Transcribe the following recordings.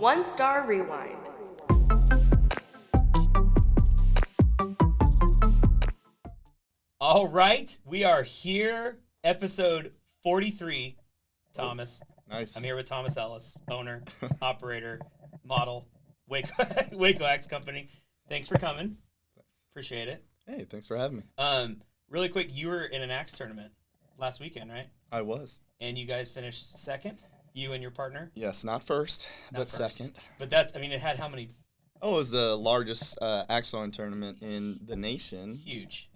One Star Rewind. All right, we are here, episode 43. Thomas. Nice. I'm here with Thomas Ellis, owner, operator, model, Waco Axe Company. Thanks for coming. Appreciate it. Hey, thanks for having me. Really quick, you were in an axe tournament last weekend, right? I was. And you guys finished second? You and your partner? Yes, not first, but first. second. But it had how many? Oh, it was the largest axe throwing tournament in the nation. Huge.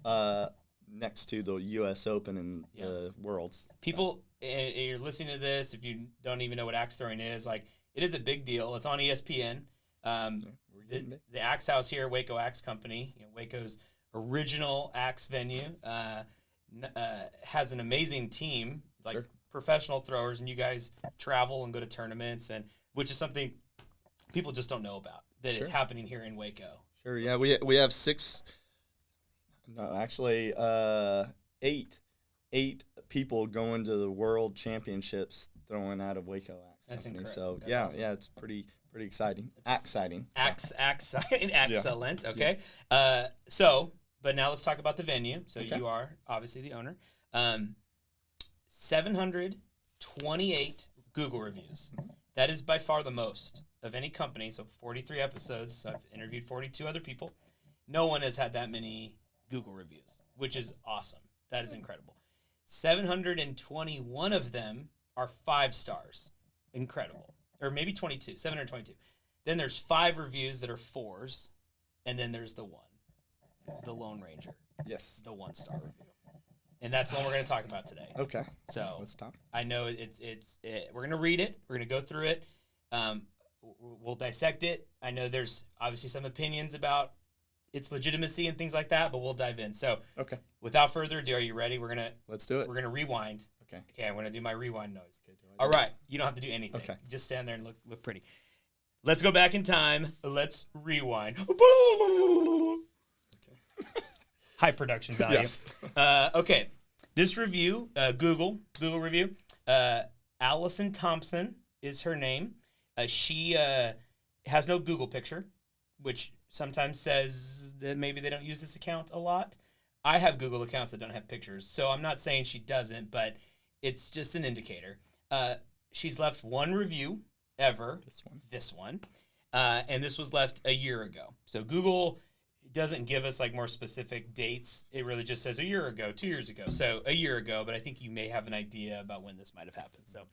Next to the U.S. Open and the Worlds. People, you're listening to this, if you don't even know what axe throwing is, like, it is a big deal. It's on ESPN. The Axe House here, Waco Axe Company, Waco's original axe venue, has an amazing team, like professional throwers, and you guys travel and go to tournaments, and which is something people just don't know about that is happening here in Waco. Sure, yeah, we have eight people going to the World Championships throwing out of Waco Axe That's Company. incredible. So That's awesome. it's pretty exciting. Exciting. Excellent. Okay. But now let's talk about the venue. So you are obviously the owner. 728 Google reviews. Mm-hmm. That is by far the most of any company. So 43 episodes. So I've interviewed 42 other people. No one has had that many Google reviews, which is awesome. That is incredible. 721 of them are 5 stars. Incredible. Or maybe 22. 722. Then there's 5 reviews that are 4s, and then there's the one. The Lone Ranger. Yes. The 1-star review. And that's the one we're going to talk about today. Okay. So let's talk. I know we're going to read it. We're going to go through it. We'll dissect it. I know there's obviously some opinions about its legitimacy and things like that, but we'll dive in. So without further ado, are you ready? Let's do it. We're going to rewind. Okay. Okay, I'm going to do my rewind noise. All right. You don't have to do anything. Okay. Just stand there and look pretty. Let's go back in time. Let's rewind. High production value. Yes. Okay. This review, Google review, Allison Thompson is her name. She has no Google picture, which sometimes says that maybe they don't use this account a lot. I have Google accounts that don't have pictures, so I'm not saying she doesn't, but it's just an indicator. She's left 1 review ever. This one. And this was left a year ago. So Google doesn't give us like more specific dates. It really just says a year ago, 2 years ago. So a year ago, but I think you may have an idea about when this might have happened. So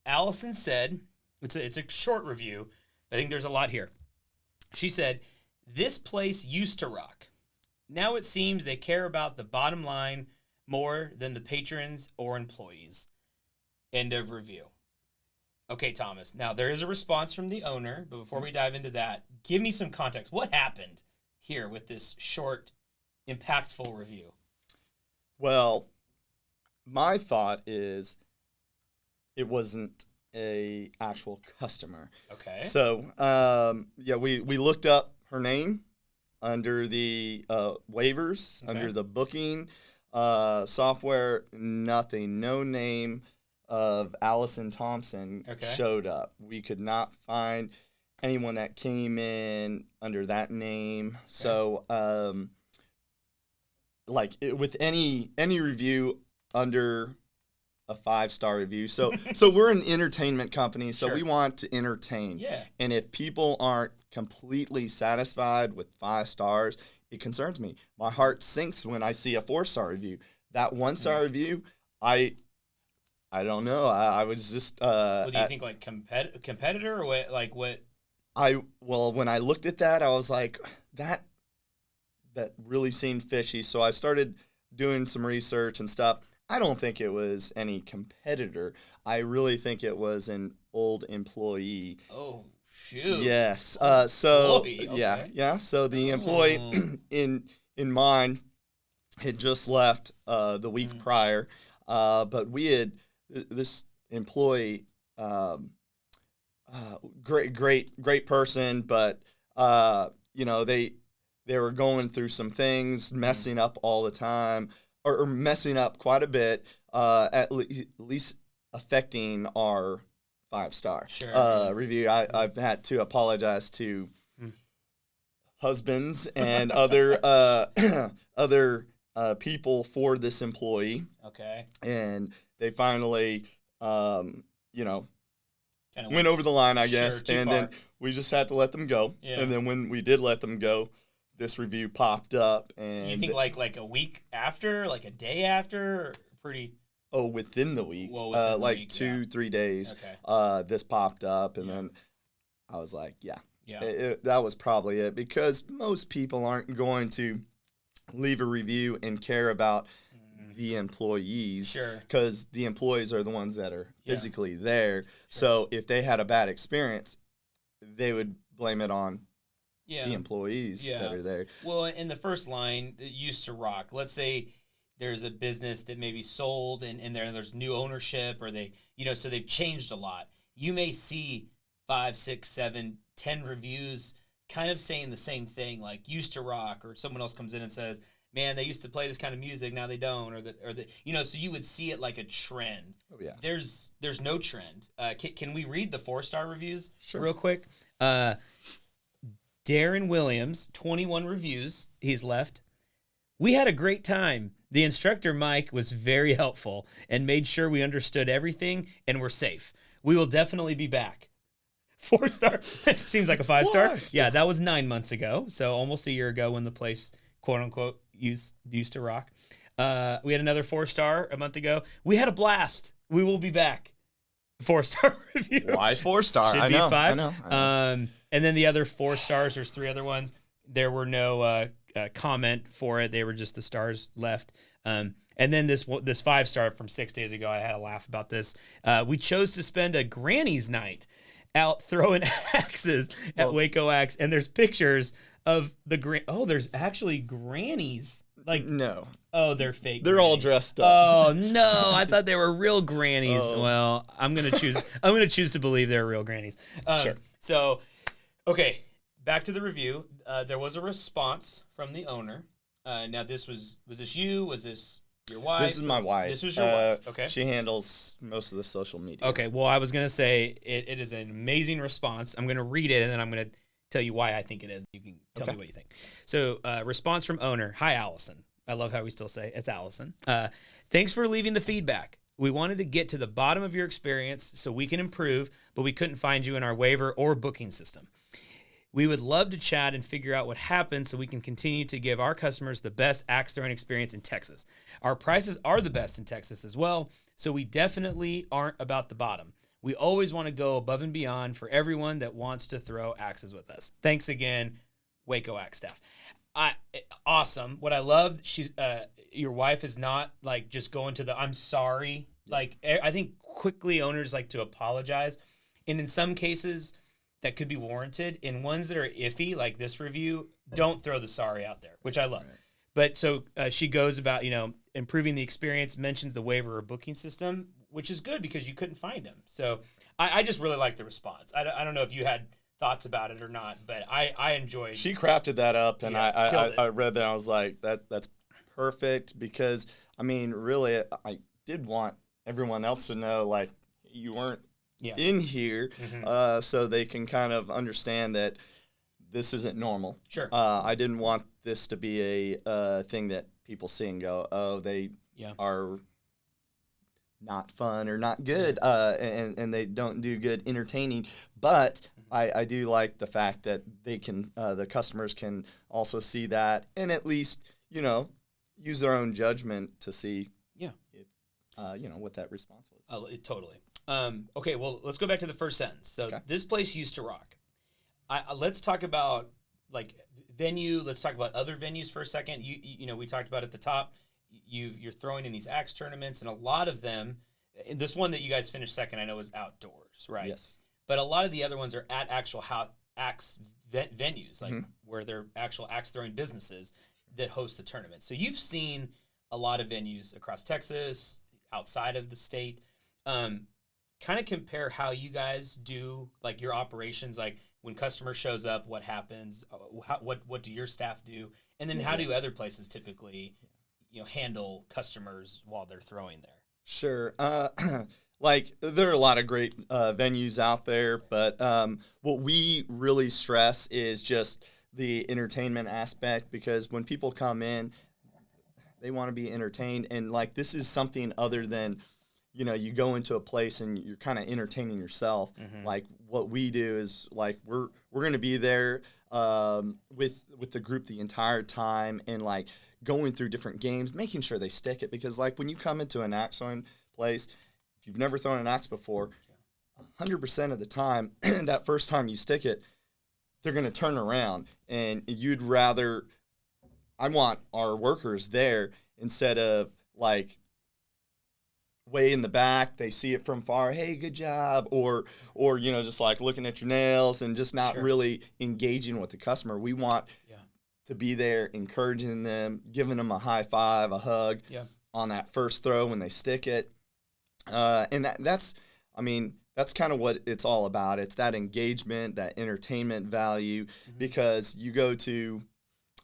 Allison said, it's a short review. I think there's a lot here. She said, "This place used to rock. Now it seems they care about the bottom line more than the patrons or employees." End of review. Okay, Thomas. Now, there is a response from the owner, but before we dive into that, give me some context. What happened here with this short, impactful review? Well, my thought is it wasn't a actual customer. Okay. So, we looked up her name under the waivers, under the booking software. Nothing, no name of Allison Thompson showed up. We could not find anyone that came in under that name. Okay. So, with any review under a 5-star review. So we're an entertainment company, so we want to entertain. Yeah. And if people aren't completely satisfied with 5 stars, it concerns me. My heart sinks when I see a 4-star review. That 1-star review, I don't know. I was just. What do you think, like competitor or what? Like what? When I looked at that, I was like, that really seemed fishy. So I started doing some research and stuff. I don't think it was any competitor. I really think it was an old employee. Oh shoot. Yes. Okay. Yeah. So the employee in mine had just left the week prior, but we had. This employee, great person, but they were going through some things, messing up all the time, or messing up quite a bit, at least affecting our 5-star Sure. review. I've had to apologize to husbands and other other people for this employee, Okay. and they finally, you know, Kinda went over the line, I Sure, guess, too and then far. we just had to let them go. Yeah. And then when we did let them go, this review popped up, and You think like a week after, like a day after, or pretty? within the week, Well, within the like week, 2-3 days, Okay. this popped up, and Yeah. then I was like, yeah, Yeah. that was probably it, because most people aren't going to leave a review and care about the employees, Sure. because the employees are the ones that are Yeah. physically there. So if they had a bad experience, they would blame it on Yeah. the employees Yeah. that are there. Well, in the first line, it used to rock. Let's say there's a business that maybe sold and there's new ownership, or they, so they've changed a lot. You may see 5, 6, 7, 10 reviews kind of saying the same thing, like used to rock, or someone else comes in and says, man, they used to play this kind of music, now they don't, so you would see it like a trend. Oh yeah. There's no trend. Can we read the 4-star reviews Sure. real quick? Darren Williams, 21 reviews he's left. We had a great time. The instructor, Mike, was very helpful and made sure we understood everything and were safe. We will definitely be back. 4-star. Seems like a 5-star. What? Yeah, that was 9 months ago. So almost a year ago when the place, quote unquote, used to rock. We had another 4-star a month ago. We had a blast. We will be back. 4-star review. Why 4-star? Should I be know. 5. I know. And then the other 4 stars, there's 3 other ones. There were no comment for it. They were just the stars left. And then this 5-star from 6 days ago, I had a laugh about this. We chose to spend a granny's night out throwing axes at Waco Axe. And there's pictures of the there's actually grannies. Like, No. oh, they're fake. They're all grannies. dressed up. Oh no, I thought they were real grannies. Oh. Well, I'm gonna choose to believe they're real grannies. Sure. So, okay, back to the review. There was a response from the owner. Now, was this you? Was this your wife? This is my wife. This was your wife. Okay. She handles most of the social media. Okay. Well, I was gonna say it is an amazing response. I'm gonna read it and then I'm gonna tell you why I think it is. You can tell me what you think. So, response from owner. Hi, Allison. I love how we still say it's Allison. Thanks for leaving the feedback. We wanted to get to the bottom of your experience so we can improve, but we couldn't find you in our waiver or booking system. We would love to chat and figure out what happened so we can continue to give our customers the best axe throwing experience in Texas. Our prices are the best in Texas as well, so we definitely aren't about the bottom. We always want to go above and beyond for everyone that wants to throw axes with us. Thanks again, Waco Axe staff. Awesome. What I love, your wife is not like just going to the I'm sorry. Like, I think quickly owners like to apologize, and in some cases that could be warranted. In ones that are iffy, like this review, don't throw the sorry out there, which I love. Right. But so she goes about improving the experience, mentions the waiver or booking system, which is good because you couldn't find them. So I just really like the response. I don't know if you had thoughts about it or not, but I enjoyed. She crafted that up, and I read that. And I was like, that's perfect, because I mean, really, I did want everyone else to know, like, you weren't in here, so they can kind of understand that this isn't normal. Sure. I didn't want this to be a thing that people see and go, oh, they are not fun or not good, and they don't do good entertaining. But I do like the fact that they can, the customers can also see that and at least, use their own judgment to see, if, what that response was. Oh, totally. Okay, well, let's go back to the first sentence. So this place used to rock. Let's talk about like venue. Let's talk about other venues for a second. We talked about at the top. You're throwing in these axe tournaments, and a lot of them. This one that you guys finished second, I know, is outdoors, right? Yes. But a lot of the other ones are at actual axe venues, like where they're actual axe throwing businesses that host the tournament. So you've seen a lot of venues across Texas, outside of the state. Kind of compare how you guys do like your operations, like when customer shows up, what happens, what do your staff do, and then how do other places typically, handle customers while they're throwing there? Sure. like there are a lot of great venues out there, but what we really stress is just the entertainment aspect, because when people come in, they want to be entertained, and like this is something other than, you know, you go into a place and you're kind of entertaining yourself. Like what we do is like we're going to be there with the group the entire time, and like going through different games, making sure they stick it, because like when you come into an axe throwing place, if you've never thrown an axe before, 100% of the time, that first time you stick it, they're going to turn around, and you'd rather, I want our workers there instead of like way in the back, they see it from far, hey, good job, or you know, just like looking at your nails and just not really engaging with the customer. We want to be there, encouraging them, giving them a high five, a hug on that first throw when they stick it. And that's kind of what it's all about. It's that engagement, that entertainment value, because you go to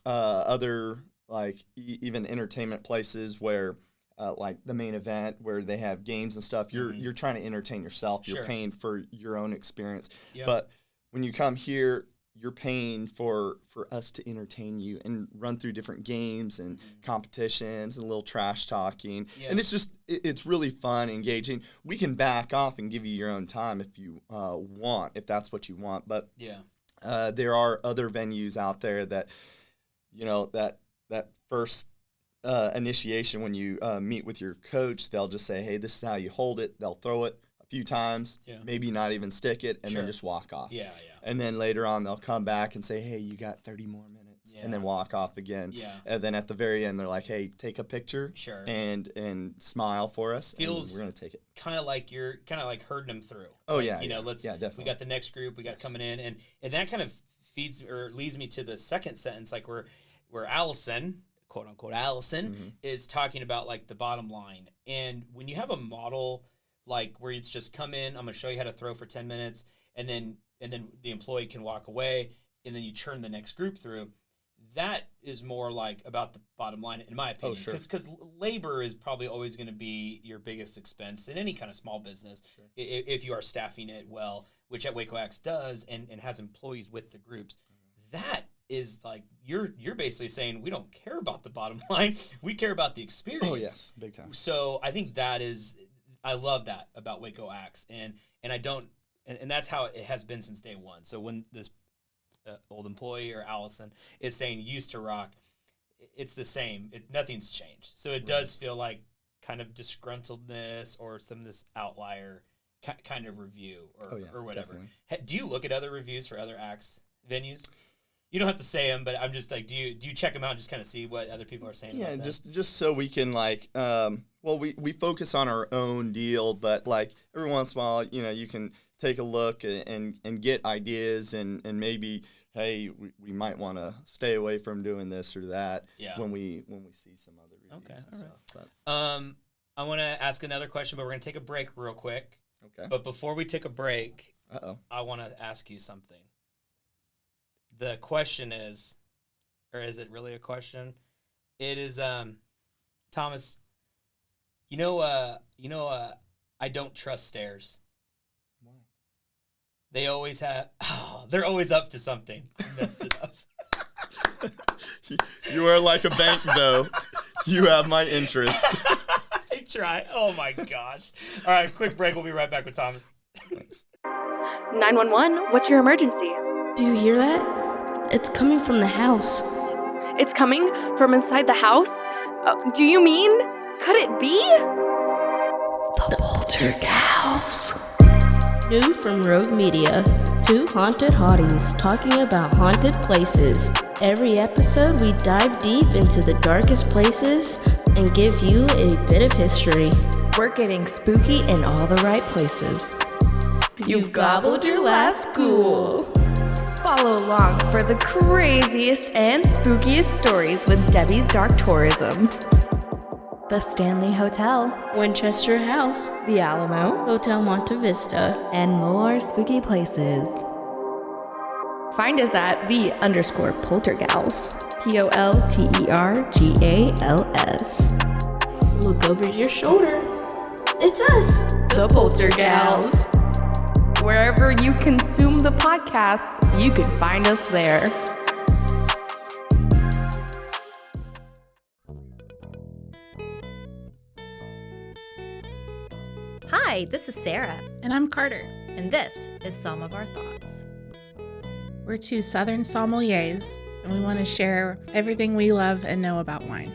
other like even entertainment places where like the main event where they have games and stuff, you're trying to entertain yourself. You're paying for your own experience. But when you come here, you're paying for us to entertain you and run through different games and competitions and a little trash talking. And it's just, it's really fun, engaging. We can back off and give you your own time if you want, if that's what you want. But there are other venues out there that, you know, that first initiation when you meet with your coach, they'll just say, hey, this is how you hold it. They'll throw it a few times, maybe not even stick it, and then just walk off. And then later on, they'll come back and say, hey, you got 30 more minutes, and then walk off again. And then at the very end, they're like, hey, take a picture and smile for us. Feels and we're going to take it. Kind of like you're kind of like herding them through. Oh, like, yeah. You know, definitely. We got the next group we got coming in, and that kind of feeds or leads me to the second sentence, like where Allison, quote unquote Allison, is talking about like the bottom line. And when you have a model like where it's just come in, I'm going to show you how to throw for 10 minutes, and then the employee can walk away, and then you churn the next group through. That is more like about the bottom line, in my opinion. Because labor is probably always going to be your biggest expense in any kind of small business if you are staffing it well, which at Waco Axe does, and has employees with the groups. That is like, you're basically saying we don't care about the bottom line. We care about the experience. Oh, yes, big time. So I think that is, I love that about Waco Axe. And I don't, and that's how it has been since day one. So when this old employee or Allison is saying used to rock, it's the same. Nothing's changed. So it does feel like kind of disgruntledness or some of this outlier kind of review or whatever. Do you look at other reviews for other Axe venues? You don't have to say them, but I'm just like, do you check them out and just kind of see what other people are saying about that? just so we can like, we focus on our own deal, but like every once in a while, you know, you can take a look and get ideas and maybe, hey, we might want to stay away from doing this or that when we see some other reviews and stuff. But. I want to ask another question, but we're going to take a break real quick. Okay. But before we take a break, I want to ask you something. The question is, or is it really a question? It is, Thomas, you know, I don't trust stairs. Why? They always have, they're always up to something. I messed it up. You are like a bank, though. You have my interest. I try. Oh, my gosh. All right, quick break. We'll be right back with Thomas. Thanks. 911, what's your emergency? Do you hear that? It's coming from the house. It's coming from inside the house? Do you mean? Could it be? The Poltergeist. New from Rogue Media. Two haunted hotties talking about haunted places. Every episode we dive deep into the darkest places and give you a bit of history. We're getting spooky in all the right places. You've gobbled your last ghoul. Follow along for the craziest and spookiest stories with Debbie's Dark Tourism. The Stanley Hotel, Winchester House, The Alamo, Hotel Monte Vista, and more spooky places. Find us at _Poltergals. Poltergals. Look over your shoulder. It's us, the The Poltergals. Wherever you consume the podcast, you can find us there. Hi, this is Sarah, And I'm Carter. and this is Some of Our Thoughts. We're two Southern sommeliers, and we want to share everything we love and know about wine.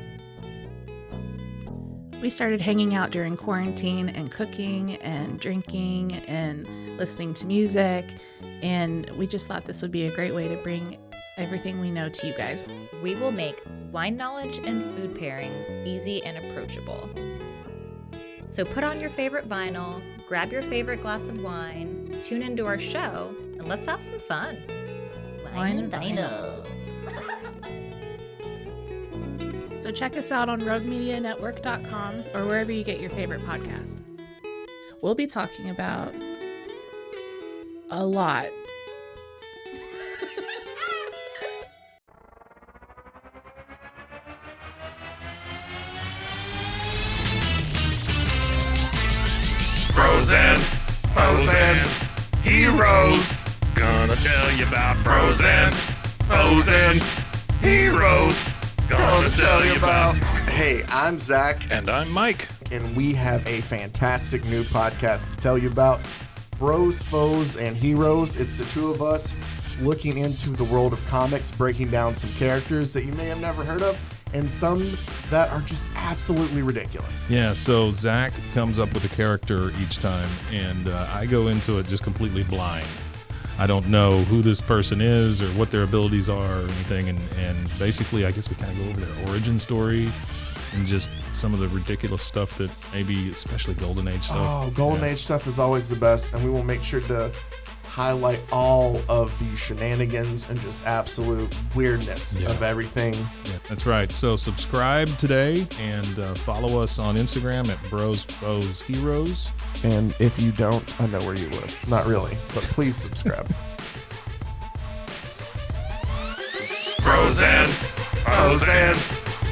We started hanging out during quarantine and cooking and drinking and listening to music, and we just thought this would be a great way to bring everything we know to you guys. We will make wine knowledge and food pairings easy and approachable. So put on your favorite vinyl, grab your favorite glass of wine, tune into our show, and let's have some fun. Wine and vinyl. So check us out on roguemedianetwork.com or wherever you get your favorite podcast. We'll be talking about a lot. Bros and foes and heroes. Gonna tell you about bros and foes and heroes. Gonna tell you about. Hey, I'm Zach, And I'm Mike. and we have a fantastic new podcast to tell you about. Bros, Foes, and Heroes. It's the two of us looking into the world of comics, breaking down some characters that you may have never heard of, and some that are just absolutely ridiculous. Yeah, so Zach comes up with a character each time, and I go into it just completely blind. I don't know who this person is or what their abilities are or anything, and basically I guess we kind of go over their origin story and just some of the ridiculous stuff that maybe, especially Golden Age stuff. Oh, Golden Age stuff is always the best, and we will make sure to highlight all of the shenanigans and just absolute weirdness of everything. Yeah, that's right. So subscribe today and follow us on Instagram at Bros, Foes, Heroes. And if you don't, I know where you live. Not really, but please subscribe. Bros and foes and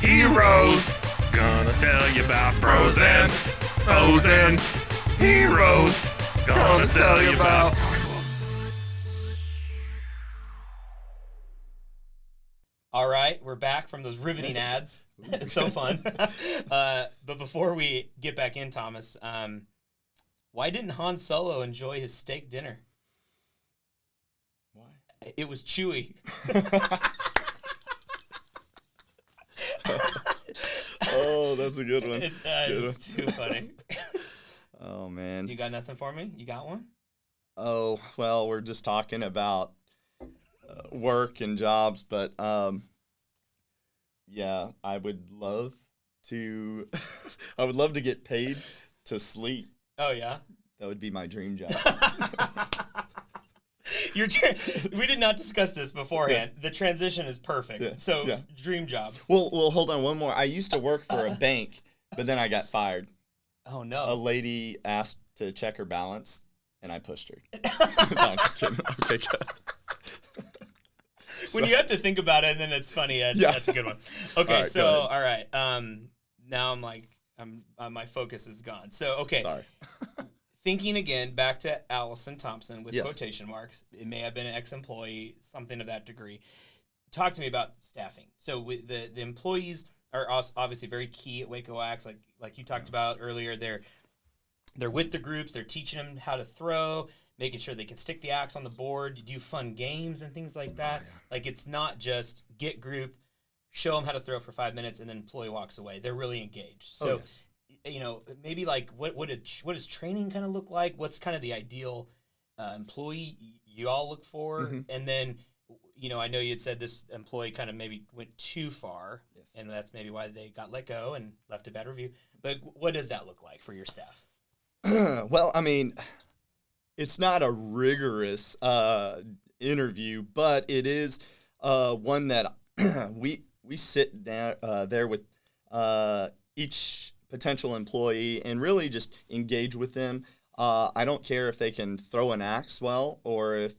heroes. Gonna tell you about bros and foes and heroes. Gonna tell you about. All right, we're back from those riveting ads. It's so fun. But before we get back in, Thomas, why didn't Han Solo enjoy his steak dinner? Why? It was chewy. Oh, that's a good one. It's too funny. Oh, man. You got nothing for me? You got one? Oh, well, we're just talking about work and jobs, but yeah, I would love to get paid to sleep. Oh, yeah? That would be my dream job. We did not discuss this beforehand. Yeah. The transition is perfect. Yeah. So, yeah. Dream job. Well, hold on, one more. I used to work for a bank, but then I got fired. Oh, no. A lady asked to check her balance, and I pushed her. No, I'm just kidding. Okay, good. When you have to think about it, and then it's funny. That's a good one. Okay, all right, so all right. Now I'm like, my focus is gone. So okay. Sorry. Thinking again back to Allison Thompson with Yes. quotation marks. It may have been an ex-employee, something of that degree. Talk to me about staffing. So with the employees are obviously very key at Waco Axe, like you talked about earlier. They're with the groups. They're teaching them how to throw, making sure they can stick the axe on the board. You do fun games and things like that. Oh, yeah. Like, it's not just get group, show them how to throw for 5 minutes, and then employee walks away. They're really engaged. So, yes. You know, maybe like what does training kind of look like? What's kind of the ideal employee you all look for? Mm-hmm. And then, you know, I know you had said this employee kind of maybe went too far, yes, and that's maybe why they got let go and left a bad review. But what does that look like for your staff? Well, I mean, it's not a rigorous interview, but it is one that we sit down there with each potential employee and really just engage with them. I don't care if they can throw an axe well or if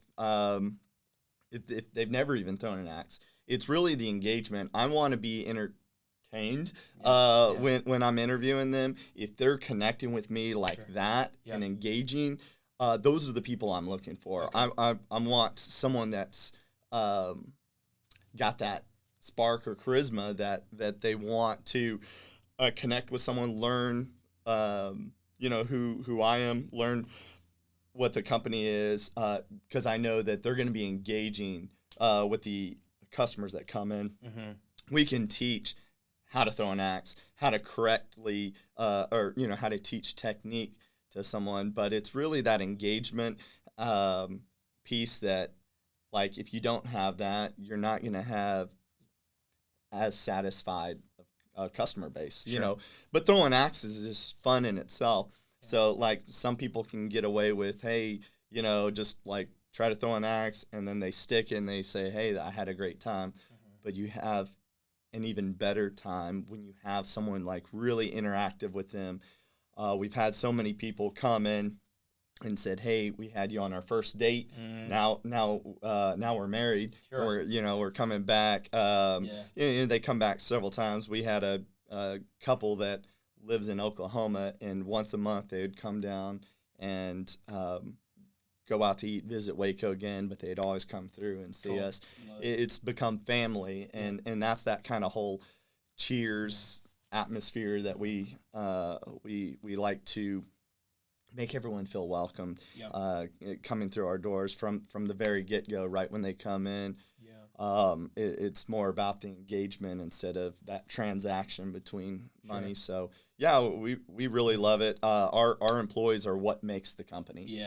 they've never even thrown an axe. It's really the engagement. I want to be entertained when I'm interviewing them. If they're connecting with me like that and engaging, those are the people I'm looking for. I want someone that's got that spark or charisma that they want to connect with someone, learn who I am, learn what the company is, because I know that they're going to be engaging with the customers that come in. Mm-hmm. We can teach how to throw an axe, how to correctly, how to teach technique to someone, but it's really that engagement piece that, like, if you don't have that, you're not going to have as satisfied a customer base, But throwing axes is just fun in itself. Yeah. So, like, some people can get away with, hey, just, like, try to throw an axe, and then they stick and they say, hey, I had a great time. Mm-hmm. But you have an even better time when you have someone, like, really interactive with them. We've had so many people come in and said, hey, we had you on our first date. Now we're married. Sure. We're coming back. They come back several times. We had a couple that lives in Oklahoma, and once a month they would come down and go out to eat, visit Waco again, but they'd always come through and see us. It's become family, and that's that kind of whole cheers atmosphere that we like to make everyone feel welcome, coming through our doors from the very get-go, right when they come in. It's more about the engagement instead of that transaction between money. So, we really love it. Our employees are what makes the company.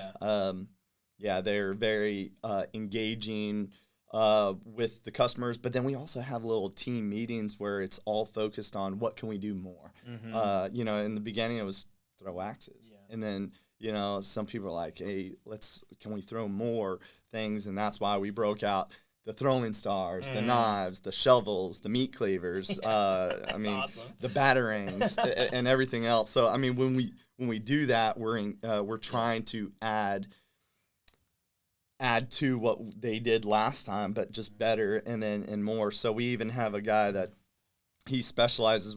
They're very engaging with the customers, but then we also have little team meetings where it's all focused on what can we do more. Mm-hmm. In the beginning it was throw axes. And then, some people are like, hey, can we throw more things? And that's why we broke out the throwing stars, the knives, the shovels, the meat cleavers, awesome. The batarangs and everything else. So, when we do that, we're trying to add to what they did last time, but just better and more. So we even have a guy that he specializes.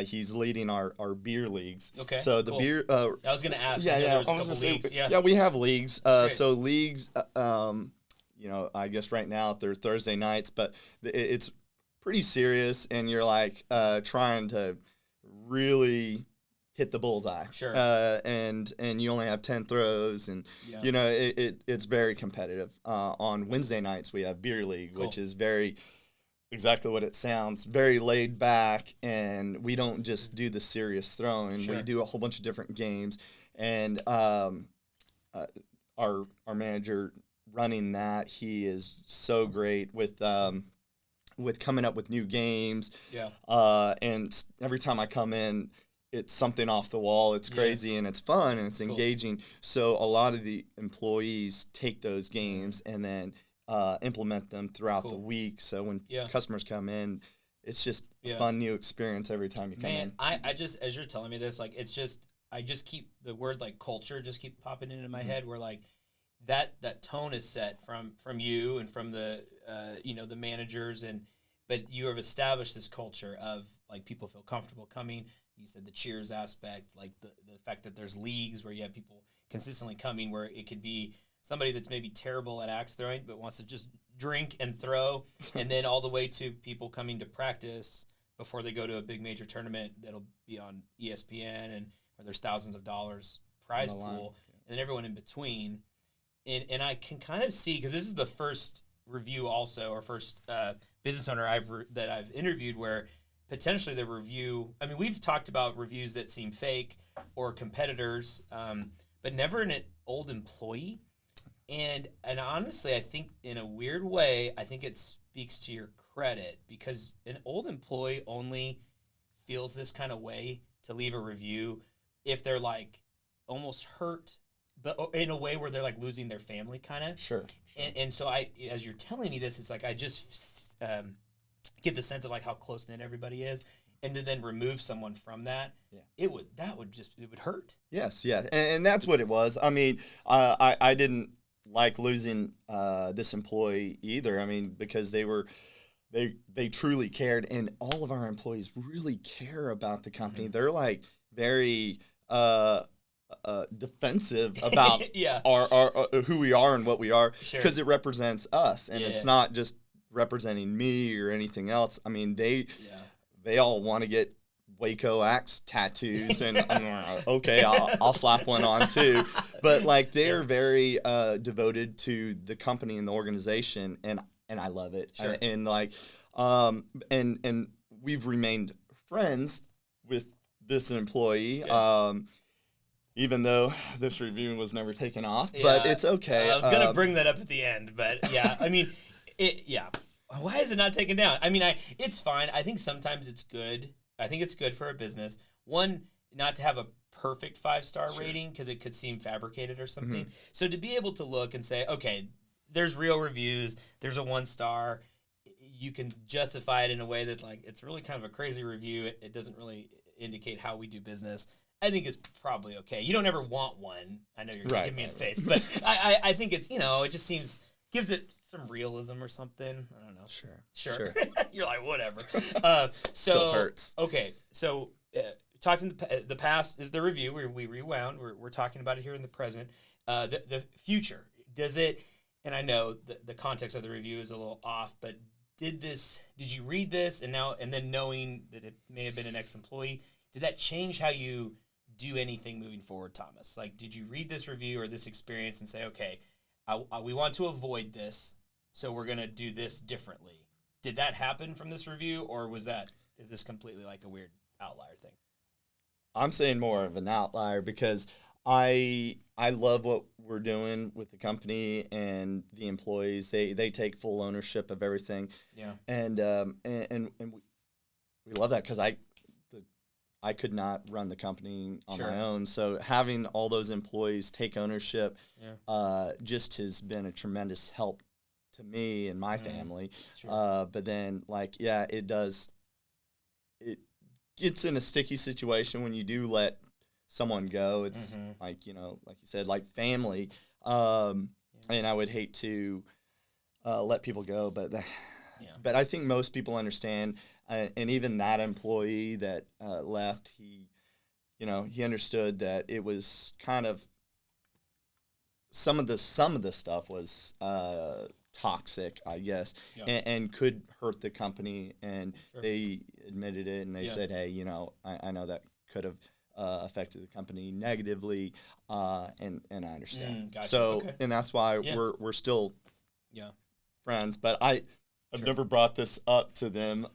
He's leading our beer leagues. Okay. So the beer. I was going to ask. There's a couple leagues. We have leagues. So leagues. I guess right now they're Thursday nights, but it's pretty serious, and you're like trying to really hit the bullseye. Sure. And you only have 10 throws, and it's very competitive. On Wednesday nights we have beer league, which is very. Exactly what it sounds, very laid back, and we don't just do the serious throwing. Sure. We do a whole bunch of different games, and our manager running that, he is so great with coming up with new games. And every time I come in, it's something off the wall. It's crazy and it's fun and it's engaging. So a lot of the employees take those games and then implement them throughout the week. So when customers come in, it's just a fun new experience every time you come in. I just, as you're telling me this, like, I just keep the word like culture just keep popping into my head, where like that tone is set from you and from the the managers, but you have established this culture of like people feel comfortable coming. You said the cheers aspect, like the fact that there's leagues where you have people consistently coming, where it could be somebody that's maybe terrible at axe throwing but wants to just drink and throw, and then all the way to people coming to practice before they go to a big major tournament that'll be on ESPN and where there's thousands of dollars prize pool, and then everyone in between. And I can kind of see, because this is the first review also, or first business owner that I've interviewed where potentially the review, I mean, we've talked about reviews that seem fake or competitors, but never an old employee. And honestly, I think in a weird way, I think it speaks to your credit, because an old employee only feels this kind of way to leave a review if they're like almost hurt, but in a way where they're like losing their family kind of. Sure. And so as you're telling me this, it's like I just get the sense of like how close-knit everybody is. And to then remove someone from that, it would hurt. Yes, and that's what it was. I mean, I didn't like losing this employee either. I mean, because they were they truly cared, and all of our employees really care about the company. They're like very defensive about our who we are and what we are, because it represents us, and it's not just representing me or anything else. I mean, they all want to get Waco Axe tattoos, and okay, I'll slap one on too. But like, they're very devoted to the company and the organization, and I love it. And like, and we've remained friends with this employee. Even though this review was never taken off, but it's okay. I was gonna bring that up at the end, but yeah, I mean, why is it not taken down? I mean, it's fine. I think sometimes it's good. I think it's good for a business. One, not to have a perfect 5-star rating, because it could seem fabricated or something. So to be able to look and say, okay, there's real reviews, there's a 1-star, you can justify it in a way that, like, it's really kind of a crazy review. It doesn't really indicate how we do business. I think it's probably okay. You don't ever want one. I know you're going to give me a face, but I think it's, it just gives it some realism or something. I don't know. Sure. You're like, whatever. Still hurts. Okay, so talking the past is the review. We rewound. We're talking about it here in the present. The future, does it? And I know the context of the review is a little off, but did you read this and then knowing that it may have been an ex-employee, did that change how you do anything moving forward, Thomas? Like, did you read this review or this experience and say, okay, we want to avoid this, so we're going to do this differently? Did that happen from this review, or is this completely like a weird outlier thing? I'm saying more of an outlier, because I love what we're doing with the company and the employees. They take full ownership of everything. Yeah. And we love that, because I could not run the company on my own. So having all those employees take ownership just has been a tremendous help to me and my family. But then, like, it gets in a sticky situation when you do let someone go. It's like, like you said, like family. And I would hate to let people go, but I think most people understand. And even that employee that left, he understood that it was kind of some of the stuff was toxic, I guess, and could hurt the company. And they admitted it, and they said, "Hey, I know that could have affected the company negatively, and I understand." Gotcha. So, and that's why we're still friends. But I've never brought this up to them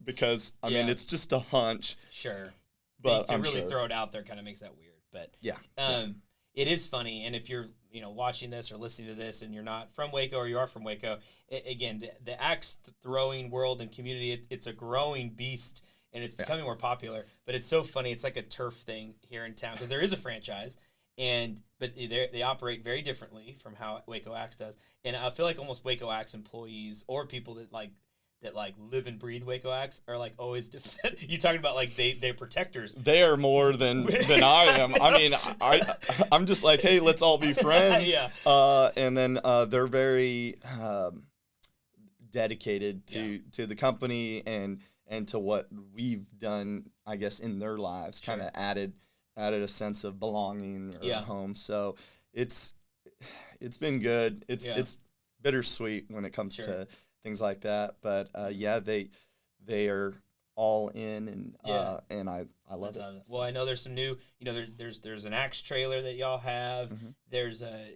because, I mean, it's just a hunch. Sure. But to really throw it out there kind of makes that weird. But it is funny. And if you're watching this or listening to this and you're not from Waco, or you are from Waco, again, the axe throwing world and community, it's a growing beast, and it's becoming more popular. But it's so funny. It's like a turf thing here in town, because there is a franchise. But they operate very differently from how Waco Axe does, and I feel like almost Waco Axe employees or people that live and breathe Waco Axe are like always defend. You talking about like they're protectors. They are more than I am. I mean, I'm just like, hey, let's all be friends. And then they're very dedicated to the company and to what we've done, I guess, in their lives. Kind of added a sense of belonging or home. So it's been good. It's bittersweet when it comes to things like that. But they are all in, and I love it. Well, I know there's some new, there's an axe trailer that y'all have. There's a,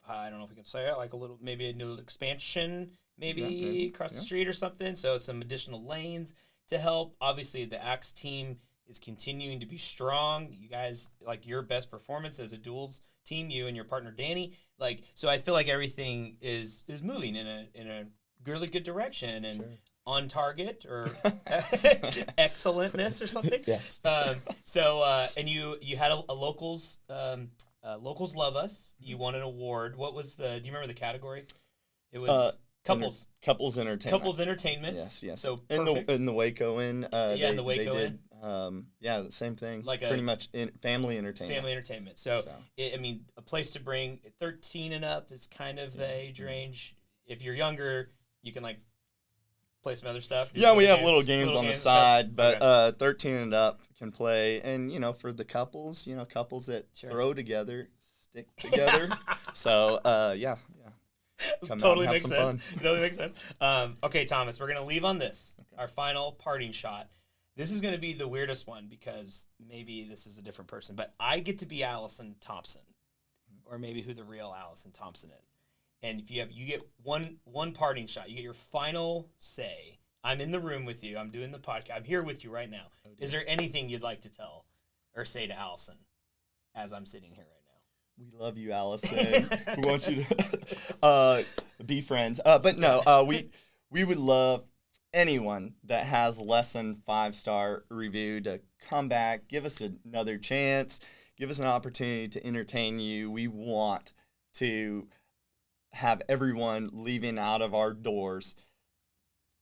I don't know if we can say it, like maybe a new expansion, across the street or something. So some additional lanes to help. Obviously, the axe team is continuing to be strong. You guys, like, your best performance as a duels team, you and your partner Danny. Like, so I feel like everything is moving in a really good direction and on target or excellentness or something. Yes. And you had a locals love us. You won an award. What was do you remember the category? It was couples entertainment. Couples entertainment. Yes. So in the Waco Inn. In the Waco Inn. The same thing. Like pretty much family entertainment. Family entertainment. So. A place to bring 13 and up is kind of the age range. If you're younger, you can play some other stuff? Yeah, we have little games on the side, but Okay. 13 and up can play. And, for the couples, couples that throw together, stick together. So, yeah. Come Totally out and makes have sense. some fun. Totally makes sense. Okay, Thomas, we're going to leave on this. Okay. Our final parting shot. This is going to be the weirdest one because maybe this is a different person, but I get to be Allison Thompson, or maybe who the real Allison Thompson is. And if you get one parting shot, you get your final say. I'm in the room with you. I'm doing the podcast. I'm here with you right now. Is there anything you'd like to tell or say to Allison as I'm sitting here right now? We love you, Allison. We want you to be friends. But no, we would love anyone that has less than 5-star review to come back, give us another chance, give us an opportunity to entertain you. We want to have everyone leaving out of our doors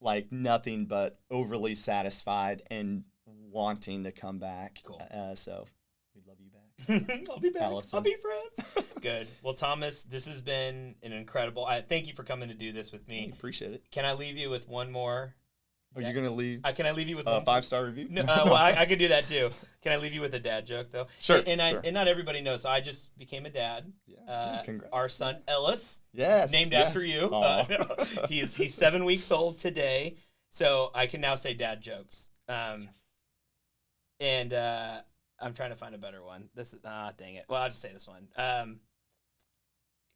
like nothing but overly satisfied and wanting to come back. Cool. So we love you back. I'll be back. Allison. I'll be friends. Good. Well, Thomas, this has been an incredible. Thank you for coming to do this with me. Appreciate it. Can I leave you with one more? Are you gonna leave? Can I leave you with a one 5-star review? No, well, I could do that too. Can I leave you with a dad joke though? Sure. And sure. not everybody knows. So I just became a dad. Yes. Congrats. Our son Ellis. Yes. Named yes. after you. He's 7 weeks old today, so I can now say dad jokes. And I'm trying to find a better one. This is dang it. Well, I'll just say this one.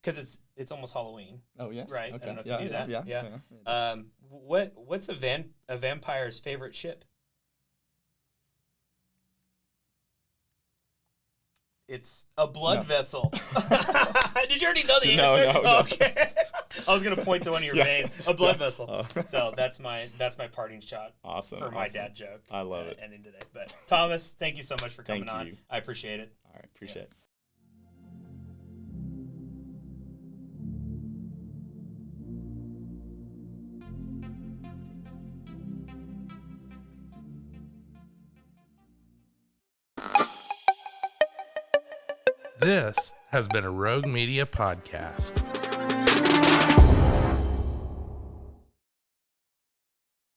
Because it's almost Halloween. Oh yes. Right. Okay. I don't know if you knew that. Yeah. What's a vampire's favorite ship? It's a blood vessel. Did you already know the answer? No. Okay. I was gonna point to one of your veins. A blood vessel. So that's my parting shot. Awesome. For my dad joke. I love it. Ending today. But Thomas, thank you so much for coming Thank on. you. I appreciate it. All right. Appreciate it. This has been a Rogue Media podcast.